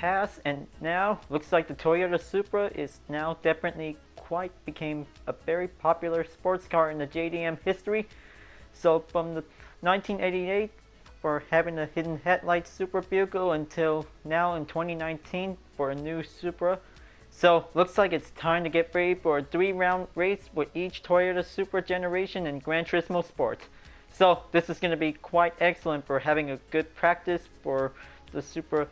past, and now looks like the Toyota Supra is now definitely quite became a very popular sports car in the JDM history. So from the 1988 for having a hidden headlight Supra vehicle until now in 2019 for a new Supra. So looks like it's time to get ready for a 3-round race with each Toyota Supra generation in Gran Turismo Sport. So this is going to be quite excellent for having a good practice for the Supra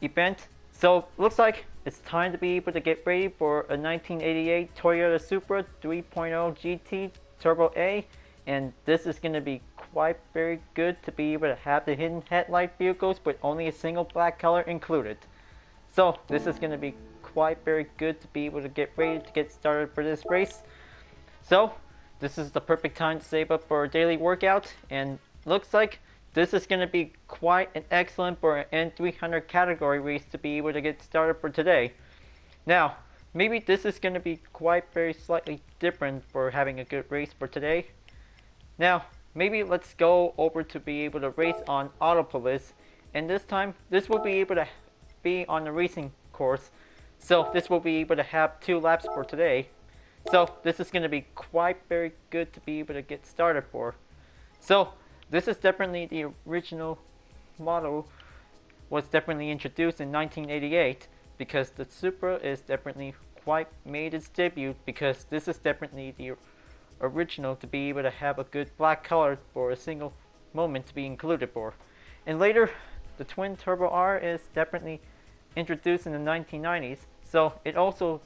event. So looks like it's time to be able to get ready for a 1988 Toyota Supra 3.0 GT Turbo A, and this is going to be quite very good to be able to have the hidden headlight vehicles with only a single black color included. So this is going to be quite very good to be able to get ready to get started for this race. So this is the perfect time to save up for a daily workout, and looks like this is going to be quite an excellent for an N300 category race to be able to get started for today. Now, maybe this is going to be quite very slightly different for having a good race for today. Now, maybe let's go over to be able to race on Autopolis, and this time this will be able to be on the racing course. So this will be able to have 2 laps for today. So this is going to be quite very good to be able to get started for. So this is definitely the original model, was definitely introduced in 1988, because the Supra is definitely quite made its debut, because this is definitely the original to be able to have a good black color for a single moment to be included for. And later the twin turbo R is definitely introduced in the 1990s, so it also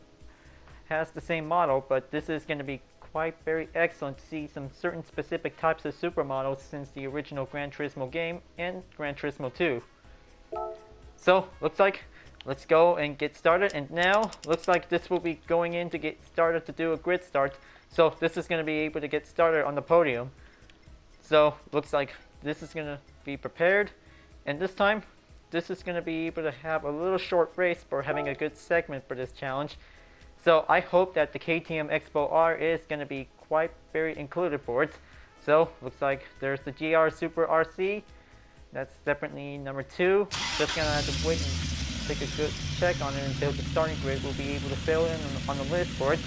has the same model, but this is going to be quite very excellent to see some certain specific types of Supra models since the original Gran Turismo game and Gran Turismo 2. So looks like let's go and get started, and now looks like this will be going in to get started to do a grid start. So this is going to be able to get started on the podium. So looks like this is going to be prepared, and this time this is going to be able to have a little short race for having a good segment for this challenge. So I hope that the KTM Expo R is going to be quite very included for it. So looks like there's the GR Super RC. That's definitely number 2. Just going to have to wait and take a good check on it until the starting grid will be able to fill in on the list for it.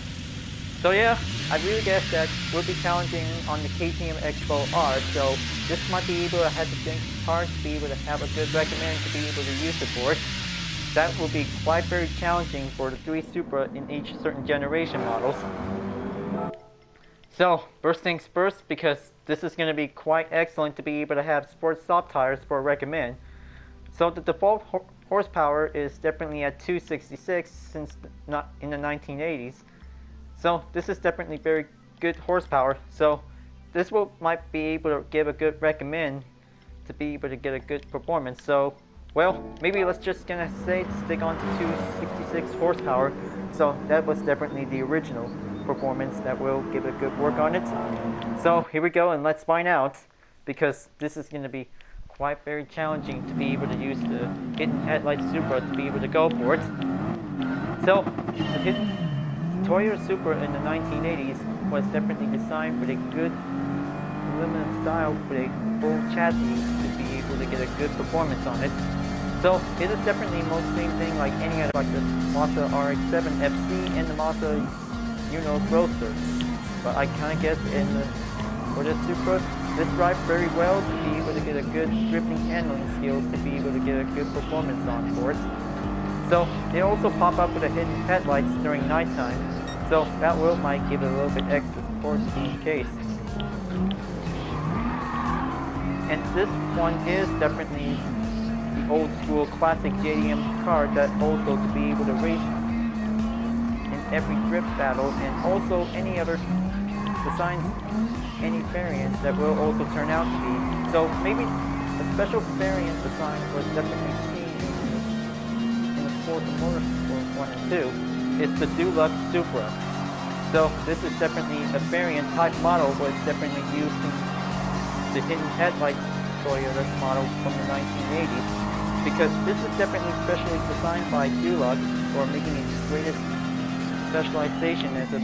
So yeah, I really guess that we'll be challenging on the KTM Expo R. So this might be able to have to think hard to be able to have a good recommend to be able to use it for it. That will be quite very challenging for the 3 Supra in each certain generation models. So first things first, because this is going to be quite excellent to be able to have sports soft tires for a recommend. So the default horsepower is definitely at 266 since not in the 1980s. So this is definitely very good horsepower. So this might be able to give a good recommend to be able to get a good performance. So well, maybe let's just gonna say stick on to 266 horsepower. So that was definitely the original performance that will give a good work on it. So here we go, and let's find out, because this is going to be quite very challenging to be able to use the hidden headlight Supra to be able to go for it. So the hidden Toyota Supra in the 1980s was definitely designed with a good aluminum style with a full chassis to be able to get a good performance on it. So it is definitely most same thing like any other, like the Mazda RX-7 FC and the Mazda Roadster. But I kind of guess for the Supra, this drives very well to be able to get a good drifting handling skills to be able to get a good performance on for it. So they also pop up with a hidden headlights during nighttime, so that might give it a little bit extra support in case. And this one is definitely the old school classic JDM car that also to be able to race in every drift battle, and also any other designs, any variants that will also turn out to be. So maybe a special variant design was definitely seen in the Forza Motorsport 1 and 2. It's the Deluxe Supra. So this is definitely a variant type model, was definitely used in the hidden headlights Toyota model from the 1980s, because this is definitely specially designed by Deluxe for making its greatest specialization as a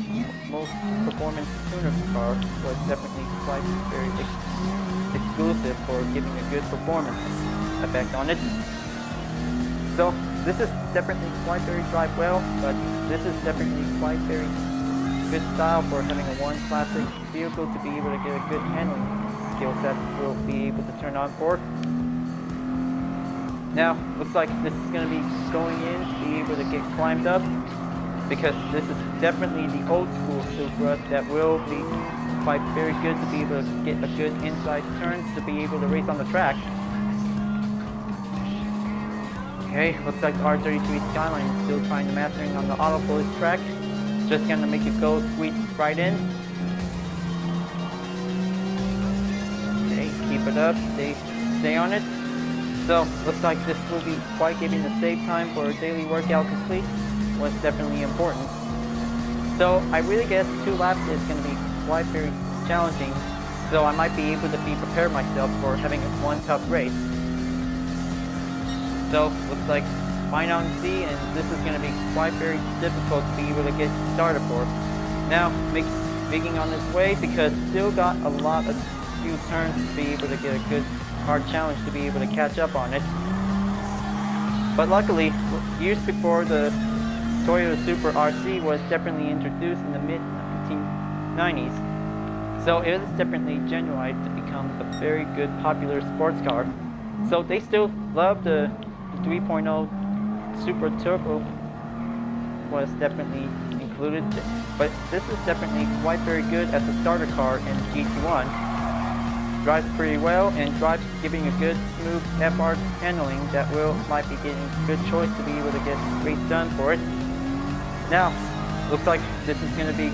most performance tuner car, was definitely quite very exclusive for giving a good performance effect on it. So this is definitely quite very drive well, but this is definitely quite very good style for having a one classic vehicle to be able to get a good handling skill set will be able to turn on for. Now, looks like this is going to be going in to be able to get climbed up, because this is definitely the old school Supra that will be quite very good to be able to get a good inside turns to be able to race on the track. Okay, looks like the R33 Skyline is still trying to mastering on the autofocus track. Just gonna make it go sweep right in. Okay, keep it up, stay on it. So, looks like this will be quite giving the save time for a daily workout complete was definitely important. So, I really guess 2 laps is gonna be quite very challenging. So, I might be able to be prepared myself for having one tough race. So, looks like fine on C, and this is going to be quite very difficult to be able to get started for. Now, making on its way, because still got a lot of few turns to be able to get a good hard challenge to be able to catch up on it. But luckily, years before, the Toyota Supra RC was definitely introduced in the mid-1990s. So it is definitely genuine to become a very good popular sports car. So they still love the 3.0 Supra Turbo was definitely included, but this is definitely quite very good as a starter car in GT1. Drives pretty well and drives giving a good smooth FR handling that might be getting a good choice to be able to get race done for it. Now, looks like this is going to be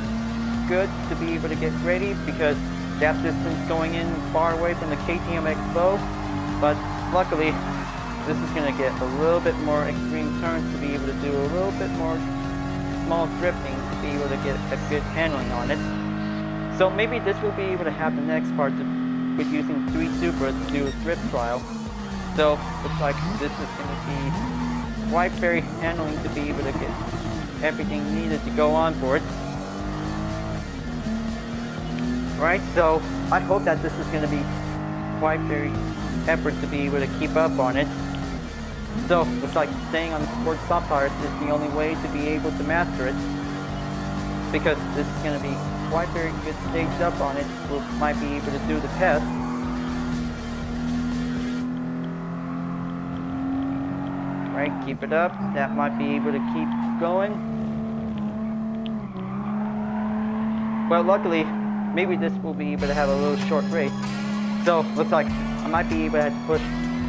good to be able to get ready, because gap distance going in far away from the KTM Expo, but luckily this is going to get a little bit more extreme turns to be able to do a little bit more small drifting to be able to get a good handling on it. So maybe this will be able to have the next part with using 3 Supra to do a drift trial. So looks like this is going to be quite very handling to be able to get everything needed to go on for it. Right, so I hope that this is going to be quite very effort to be able to keep up on it. So, looks like staying on the sports soft tires is the only way to be able to master it, because this is going to be quite very good staged up on it. We might be able to do the test. Right, keep it up. That might be able to keep going. Well, luckily, maybe this will be able to have a little short race. So, looks like I might be able to have to push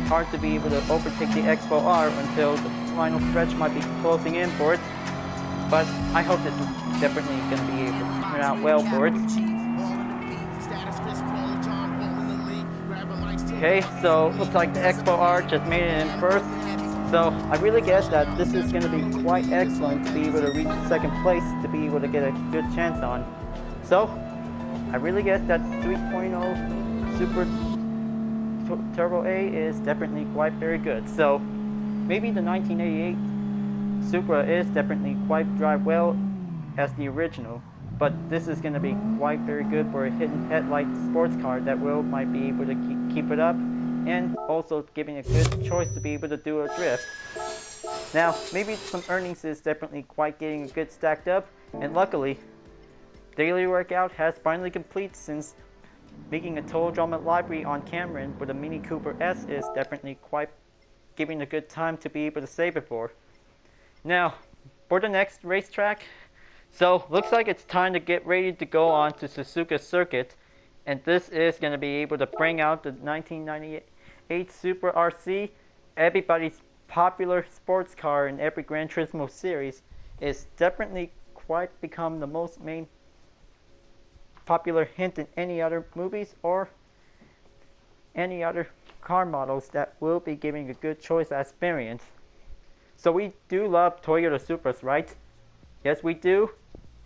hard to be able to overtake the Expo R until the final stretch might be closing in for it. But I hope this is definitely going to be able to turn out well for it. Okay, so looks like the Expo R just made it in first. So I really guess that this is going to be quite excellent to be able to reach second place to be able to get a good chance on. So I really guess that 3.0 Super Turbo A is definitely quite very good. So maybe the 1988 Supra is definitely quite drive well as the original, but this is going to be quite very good for a hidden headlight sports car that might be able to keep it up, and also giving a good choice to be able to do a drift. Now maybe some earnings is definitely quite getting a good stacked up, and luckily daily workout has finally complete, since making a total drama library on Cameron with a Mini Cooper S is definitely quite giving a good time to be able to save it for. Now, for the next racetrack, so looks like it's time to get ready to go on to Suzuka Circuit, and this is going to be able to bring out the 1998 Supra RC, everybody's popular sports car in every Gran Turismo series. Is definitely quite become the most main popular hint in any other movies or any other car models that will be giving a good choice experience. So we do love Toyota Supras, right? Yes, we do,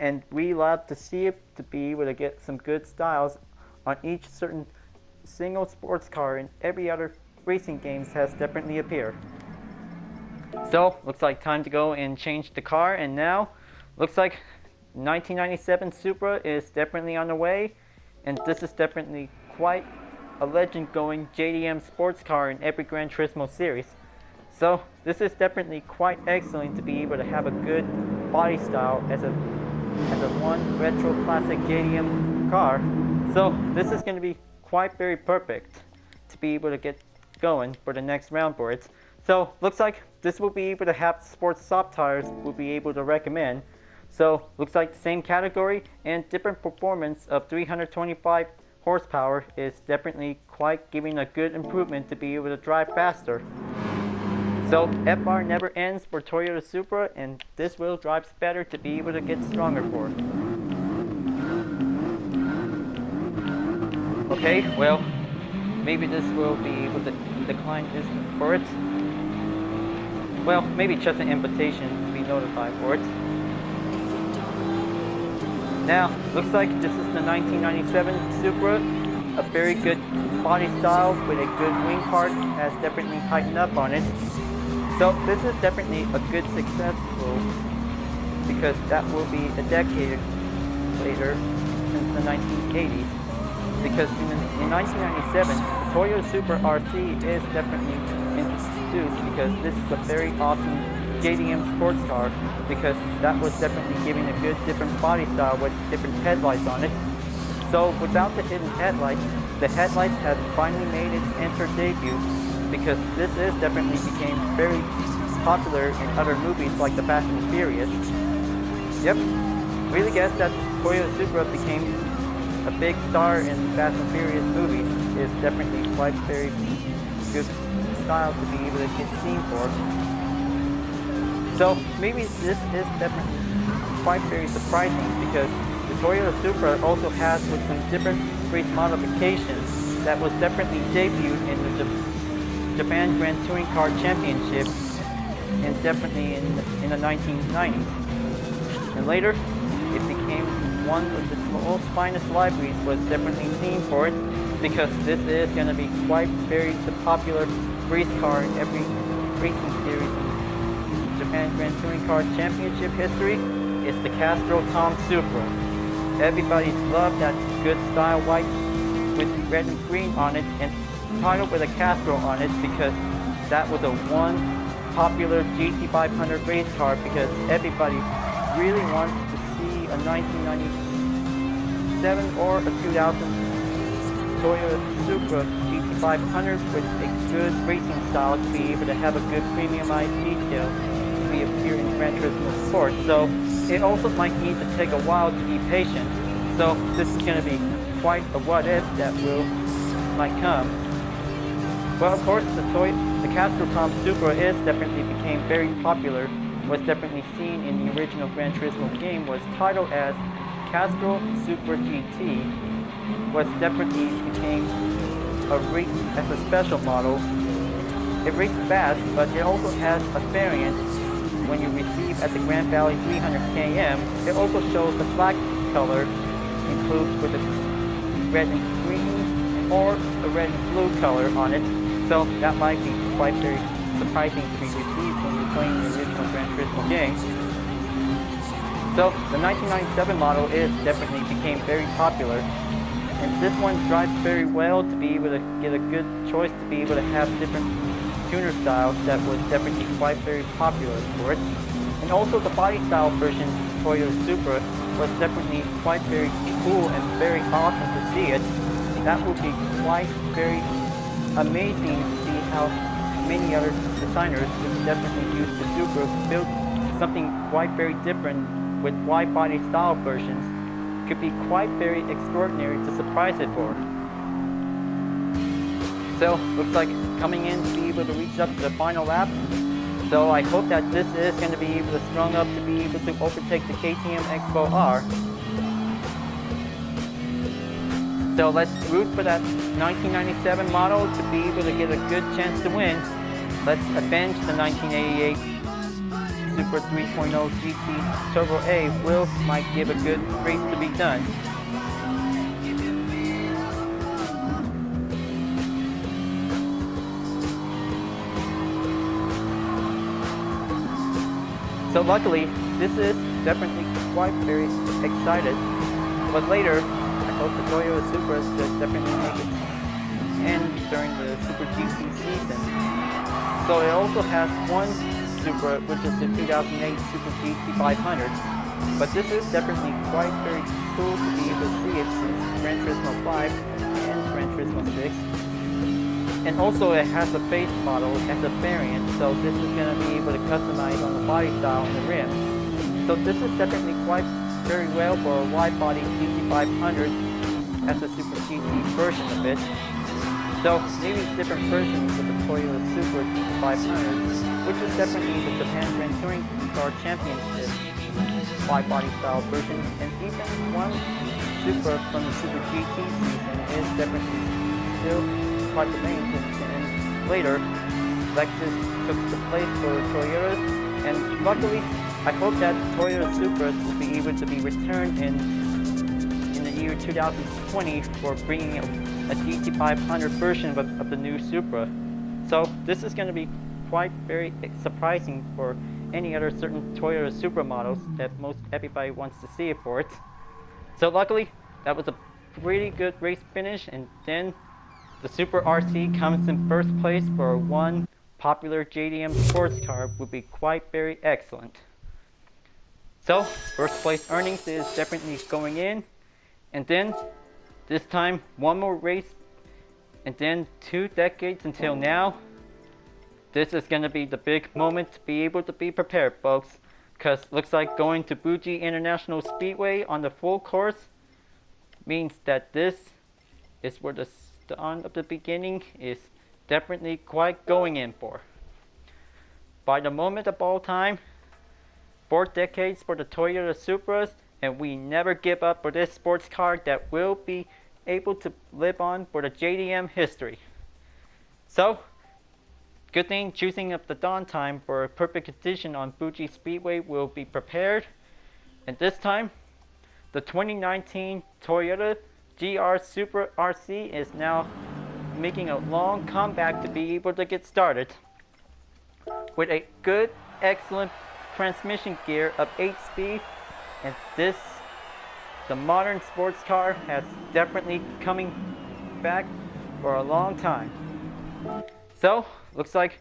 and we love to see it to be able to get some good styles on each certain single sports car in every other racing games has definitely appeared. So looks like time to go and change the car, and now looks like 1997 Supra is definitely on the way, and this is definitely quite a legend going JDM sports car in every Gran Turismo series. So this is definitely quite excellent to be able to have a good body style as a one retro classic JDM car. So this is going to be quite very perfect to be able to get going for the next round for it. So looks like this will be able to have sports soft tires will be able to recommend. So looks like the same category and different performance of 325 horsepower is definitely quite giving a good improvement to be able to drive faster. So FR never ends for Toyota Supra, and this wheel drives better to be able to get stronger for it. Okay, well, maybe this will be able to decline this for it. Well, maybe just an invitation to be notified for it. Now, looks like this is the 1997 Supra. A very good body style with a good wing part has definitely tightened up on it. So this is definitely a good successful because that will be a decade later since the 1980s. Because in 1997, the Toyota Supra RC is definitely introduced because this is a very awesome JDM sports car because that was definitely giving a good different body style with different headlights on it. So without the hidden headlights, the headlights have finally made its enter debut because this is definitely became very popular in other movies like the Fast and Furious. Yep, really guess that Toyota Supra became a big star in Fast and Furious movies is definitely quite very good style to be able to get seen for. So maybe this is definitely quite very surprising because the Toyota Supra also has with some different race modifications that was definitely debuted in the Japan Grand Touring Car Championship and definitely in the 1990s. And later, it became one of the most finest libraries was definitely seen for it because this is going to be quite very the popular race car in every racing series in Japan Grand Touring Car Championship history is the Castro Tom Supra. Everybody's loved that good style white with red and green on it and titled with a Castro on it because that was a one popular GT500 race car because everybody really wants to see a 1997 or a 2000 Toyota Supra GT500 with a good racing style to be able to have a good premiumized detail to be appear in Gran Turismo Sport. So it also might need to take a while to be patient. So this is going to be quite a what if that might come. Well, of course, the Castro Tom Supra is definitely became very popular, was definitely seen in the original Gran Turismo game, was titled as Castro Supra GT, was definitely became a race as a special model. It races fast, but it also has a variant when you receive at the Grand Valley 300 km. It also shows the flag color includes with the red and green or the red and blue color on it. So that might be quite very surprising to be received when you're playing the original Gran Turismo game. So the 1997 model is definitely became very popular. And this one drives very well to be able to get a good choice to be able to have different tuner styles that was definitely quite very popular for it. And also the body style version Toyota Supra was definitely quite very cool and very awesome to see it. That would be quite very amazing to see how many other designers would definitely use the Supra to build something quite very different with wide body style versions. Could be quite very extraordinary to surprise it for. So looks like coming in to be able to reach up to the final lap. So I hope that this is going to be able to strong up to be able to overtake the KTM Expo R. So let's root for that 1997 model to be able to get a good chance to win. Let's avenge the 1988 Supra 3.0 GT Turbo A will might give a good race to be done. So luckily, this is definitely quite very excited. But later, I hope the Toyota Supra should definitely make it end during the Super GT season. So it also has one Supra, which is the 2008 Super GT 500. But this is definitely quite very cool to be able to see it since Gran Turismo 5 and Gran Turismo 6. And also it has a base model as a variant, so this is going to be able to customize on the body style and the rim. So this is definitely quite very well for a wide body GT500 as a Super GT version of it. So maybe different versions of the Toyota Supra GT500, which is definitely the Japan Grand Touring Car Championship wide body style version, and even one Supra from the Super GT season is definitely still quite the main. And later, Lexus took the place for Toyota, and luckily, I hope that Toyota Supra will be able to be returned in the year 2020 for bringing a GT500 version of the new Supra. So this is going to be quite very surprising for any other certain Toyota Supra models that most everybody wants to see it for it. So luckily, that was a pretty good race finish, and then the Supra RC comes in first place for one popular JDM sports car would be quite very excellent. So first place earnings is definitely going in, and then this time one more race, and then 2 decades until now. This is going to be the big moment to be able to be prepared, folks, because looks like going to Fuji International Speedway on the full course means that this is where the start of the beginning is definitely quite going in for. By the moment of all time, 4 decades for the Toyota Supras, and we never give up for this sports car that will be able to live on for the JDM history. So, good thing choosing up the dawn time for a perfect condition on Fuji Speedway will be prepared. And this time, the 2019 Toyota GR Supra RC is now making a long comeback to be able to get started. With a good, excellent transmission gear of 8-speed, and the modern sports car has definitely coming back for a long time. So, looks like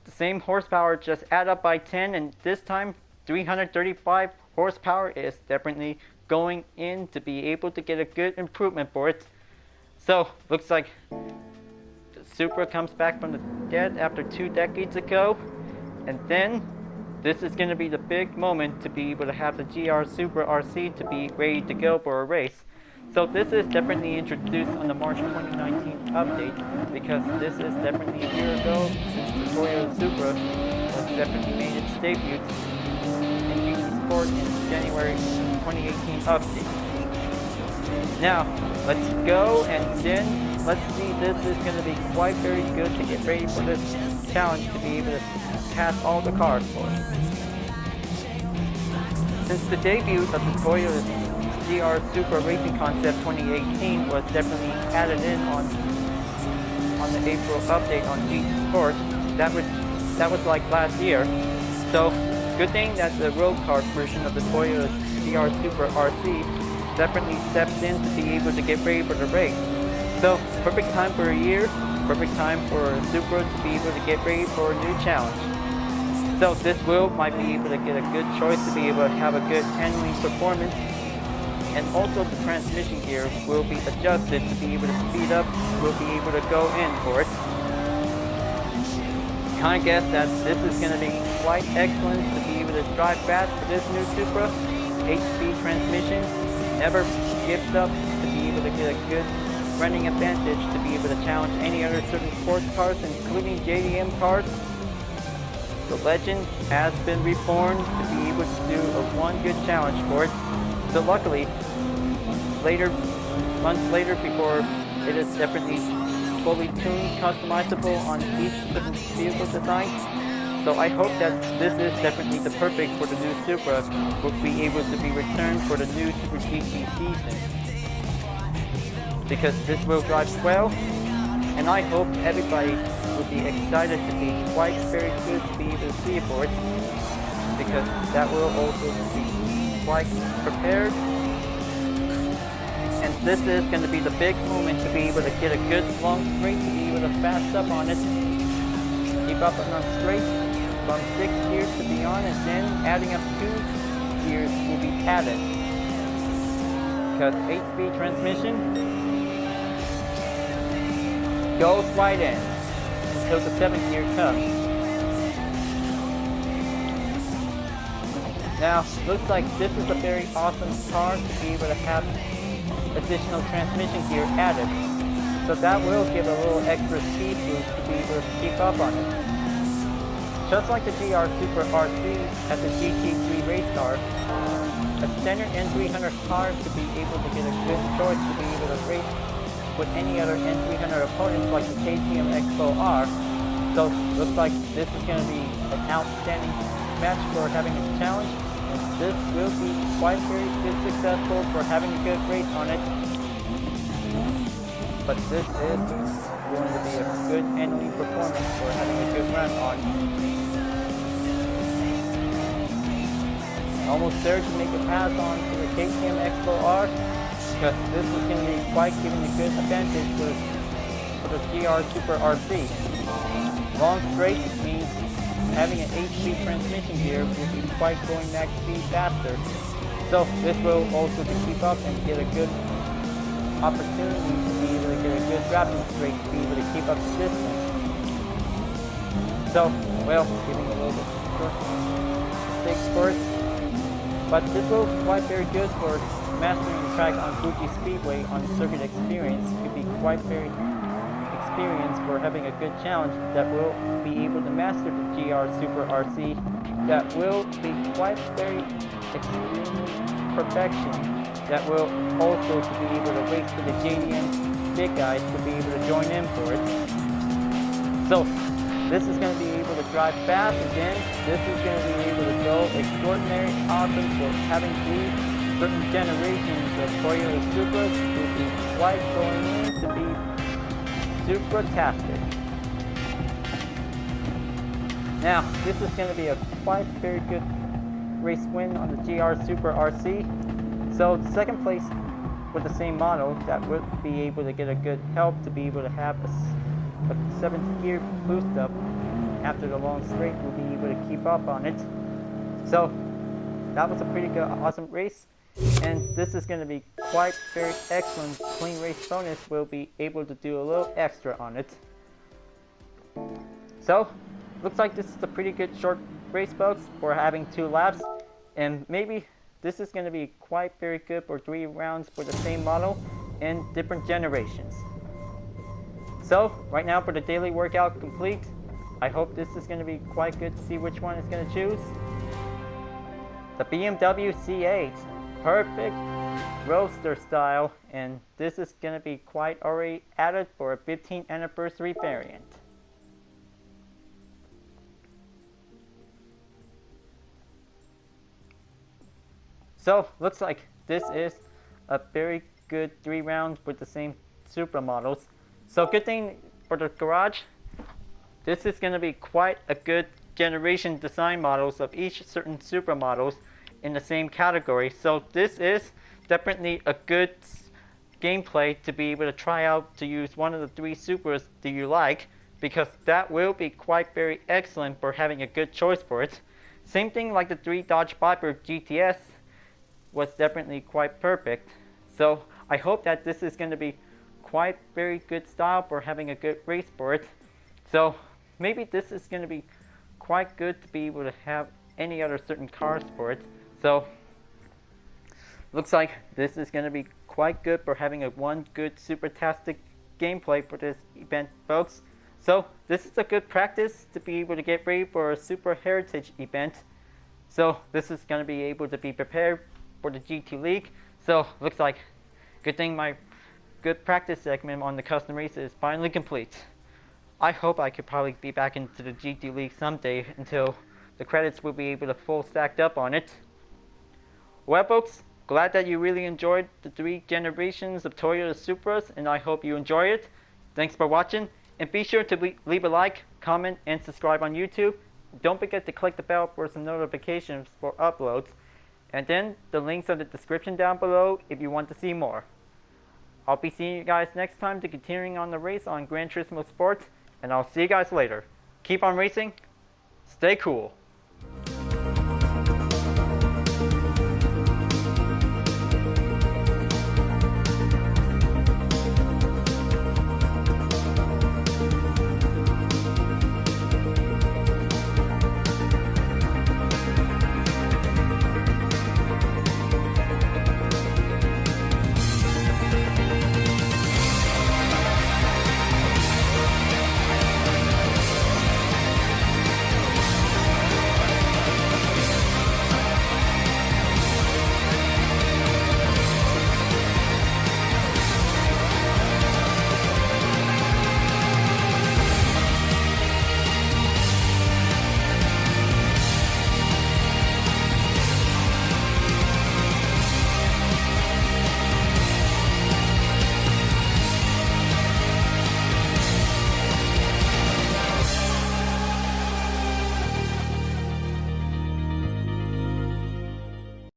the same horsepower just add up by 10, and this time 335 horsepower is definitely going in to be able to get a good improvement for it. So, looks like the Supra comes back from the dead after 2 decades ago, and then this is going to be the big moment to be able to have the GR Supra RC to be ready to go for a race. So this is definitely introduced on the March 2019 update, because this is definitely a year ago since the Toyota Supra was definitely made its debut in GT Sport in January 2018 update. Now, let's go, and then let's see, this is going to be quite very good to get ready for this challenge to be able to pass all the cars for it. Since the debut of the Toyota GR Supra Racing Concept 2018 was definitely added in on the April update on GT Sport, that was like last year. So good thing that the road car version of the Toyota GR Supra RC definitely stepped in to be able to get ready for the race. So perfect time for a year, perfect time for a Supra to be able to get ready for a new challenge. So this might be able to get a good choice to be able to have a good handling performance, and also the transmission gear will be adjusted to be able to speed up, will be able to go in for it. Kind of guess that this is going to be quite excellent to be able to drive fast for this new Supra. 8-speed transmission, never gives up to be able to get a good running advantage to be able to challenge any other certain sports cars, including JDM cars. The legend has been reborn to be able to do a one good challenge for it. So luckily, months later, before it is definitely fully tuned, customizable on each different vehicle design. So I hope that this is definitely the perfect for the new Supra, will be able to be returned for the new Super GT season. Because this will drive well, and I hope everybody will be excited to be quite very good to be able to see it for it, because that will also be quite prepared. And this is going to be the big moment to be able to get a good long straight to be able to fast up on it. keep up on straight from 6 gears to be on, and then adding up 2 gears will be added. Because 8-speed transmission goes right in until the 7th gear comes. Now, looks like this is a very awesome car to be able to have additional transmission gear added. So that will give a little extra speed boost to be able to keep up on it. Just like the GR Supra RC at the GT3 race car, a standard N300 car to be able to get a good choice to be able to race with any other N300 opponents like the KTM X4R. So looks like this is going to be an outstanding match for having a challenge, and this will be quite very good successful for having a good race on it. But this is going to be a good handling performance for having a good run on. Almost there to make a pass on to the KTM X4R, because this is going to be quite giving a good advantage for the GR Supra RC. Long straight means having an 8-speed transmission gear will be quite going max speed faster. So this will also keep up and get a good opportunity to be able to get a good dropping straight to be able to keep up the distance. So, well, giving a little bit short mistakes first. But this will be quite very good for mastering the track on Fuji Speedway on circuit experience. Could be quite very experienced for having a good challenge that will be able to master the GR Supra RC. That will be quite very extremely perfection. That will also to be able to race for the JDM big guys to be able to join in for it. So this is going to be able to drive fast, and then this is going to be able to go extraordinary awesome for having 3 certain generations of Toyota Supras will be quite going in to be super-tastic. Now, this is going to be a quite very good race win on the GR Supra RC. So, second place with the same model that would be able to get a good help to be able to have a 7th gear boost up after the long straight will be able to keep up on it. So, that was a pretty good, awesome race. And this is going to be quite very excellent clean race bonus. We'll be able to do a little extra on it. So, looks like this is a pretty good short race, folks, for having 2 laps. And maybe this is going to be quite very good for 3 rounds for the same model in different generations. So, right now for the daily workout complete, I hope this is going to be quite good to see which one is going to choose. The BMW C8. Perfect roadster style, and this is going to be quite already added for a 15th anniversary variant. So looks like this is a very good 3 rounds with the same Supra models. So good thing for the garage, this is going to be quite a good generation design models of each certain Supra models in the same category. So this is definitely a good gameplay to be able to try out to use one of the 3 Supras that you like, because that will be quite very excellent for having a good choice for it. Same thing like the 3 Dodge Viper GTS was definitely quite perfect. So I hope that this is going to be quite very good style for having a good race for it. So maybe this is going to be quite good to be able to have any other certain cars for it. So looks like this is going to be quite good for having a one good super-tastic gameplay for this event, folks. So this is a good practice to be able to get ready for a Super Heritage event. So this is going to be able to be prepared for the GT League. So looks like good thing my good practice segment on the custom race is finally complete. I hope I could probably be back into the GT League someday until the credits will be able to full stacked up on it. Well, folks, glad that you really enjoyed the 3 generations of Toyota Supras, and I hope you enjoy it. Thanks for watching, and be sure to leave a like, comment, and subscribe on YouTube. Don't forget to click the bell for some notifications for uploads, and then the links are in the description down below if you want to see more. I'll be seeing you guys next time to continuing on the race on Gran Turismo Sports, and I'll see you guys later. keep on racing, stay cool.